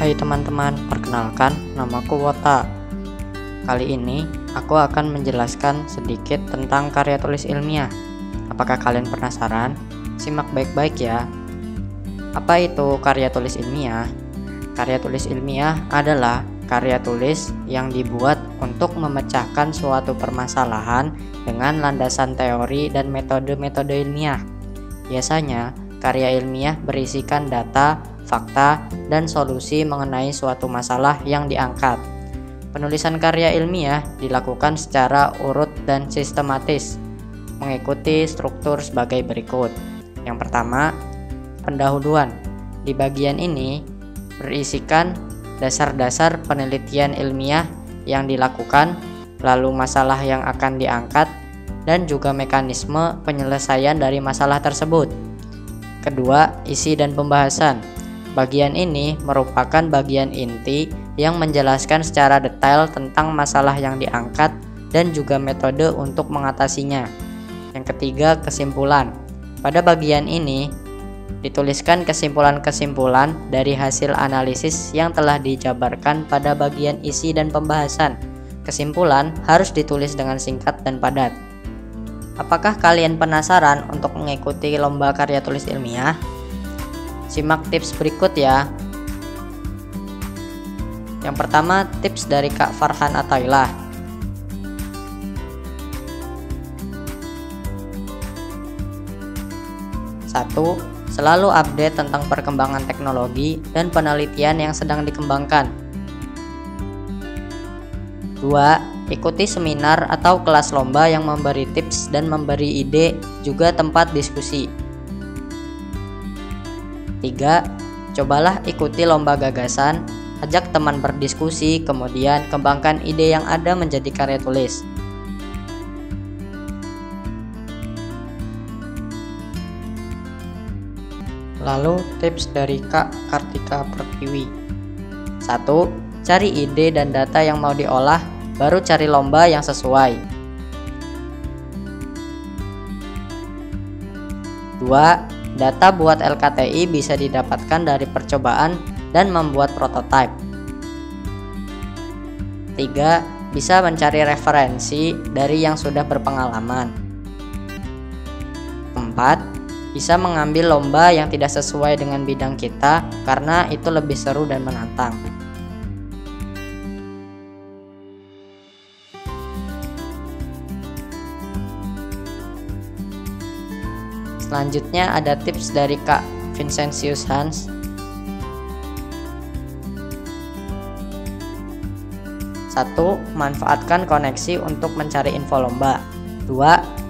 Hai teman-teman, perkenalkan namaku Wota. Kali ini aku akan menjelaskan sedikit tentang karya tulis ilmiah. Apakah kalian penasaran? Simak baik-baik ya. Apa itu karya tulis ilmiah? Karya tulis ilmiah adalah karya tulis yang dibuat untuk memecahkan suatu permasalahan dengan landasan teori dan metode-metode ilmiah. Biasanya, karya ilmiah berisikan data, fakta, dan solusi mengenai suatu masalah yang diangkat. Penulisan karya ilmiah dilakukan secara urut dan sistematis, mengikuti struktur sebagai berikut. Yang pertama, pendahuluan. Di bagian ini berisikan dasar-dasar penelitian ilmiah yang dilakukan, lalu masalah yang akan diangkat, dan juga mekanisme penyelesaian dari masalah tersebut. Kedua, isi dan pembahasan. Bagian ini merupakan bagian inti yang menjelaskan secara detail tentang masalah yang diangkat dan juga metode untuk mengatasinya. Yang ketiga, kesimpulan. Pada bagian ini dituliskan kesimpulan-kesimpulan dari hasil analisis yang telah dijabarkan pada bagian isi dan pembahasan. Kesimpulan harus ditulis dengan singkat dan padat. Apakah kalian penasaran untuk mengikuti lomba karya tulis ilmiah? Simak tips berikut ya. Yang pertama, tips dari Kak Farhan Atailah. Satu, selalu update tentang perkembangan teknologi dan penelitian yang sedang dikembangkan. 2. Ikuti seminar atau kelas lomba yang memberi tips dan memberi ide, juga tempat diskusi. 3. Cobalah ikuti lomba gagasan, ajak teman berdiskusi, kemudian kembangkan ide yang ada menjadi karya tulis. Lalu tips dari Kak Kartika Pertiwi. 1. Cari ide dan data yang mau diolah, baru cari lomba yang sesuai. 2. Data buat LKTI bisa didapatkan dari percobaan dan membuat prototipe. 3. Bisa mencari referensi dari yang sudah berpengalaman. 4. Bisa mengambil lomba yang tidak sesuai dengan bidang kita karena itu lebih seru dan menantang. Selanjutnya ada tips dari Kak Vincentius Hans. 1. Manfaatkan koneksi untuk mencari info lomba. 2.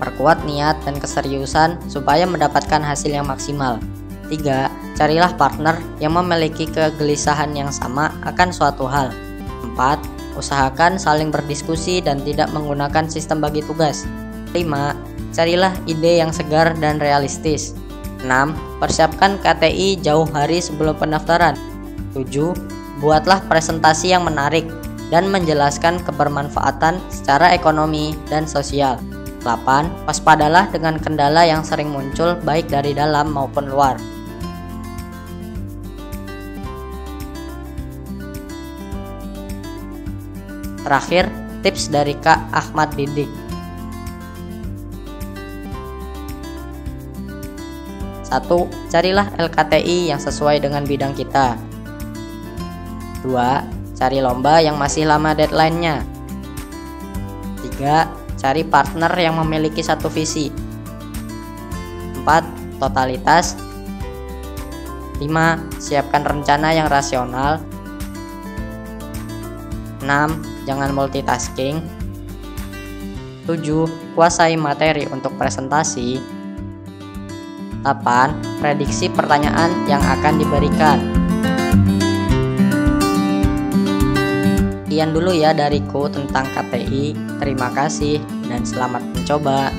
Perkuat niat dan keseriusan supaya mendapatkan hasil yang maksimal. 3. Carilah partner yang memiliki kegelisahan yang sama akan suatu hal. 4. Usahakan saling berdiskusi dan tidak menggunakan sistem bagi tugas. 5. Carilah ide yang segar dan realistis. 6. Persiapkan KTI jauh hari sebelum pendaftaran. 7. Buatlah presentasi yang menarik dan menjelaskan kebermanfaatan secara ekonomi dan sosial. 8. Waspadalah dengan kendala yang sering muncul baik dari dalam maupun luar. Terakhir, tips dari Kak Ahmad Didik. 1. Carilah LKTI yang sesuai dengan bidang kita. 2. Cari lomba yang masih lama deadline-nya. 3. Cari partner yang memiliki satu visi. 4. Totalitas. 5. Siapkan rencana yang rasional. 6. Jangan multitasking. 7. Kuasai materi untuk presentasi. 8. Prediksi pertanyaan yang akan diberikan. Sekian dulu ya dariku tentang KTI. Terima kasih dan selamat mencoba.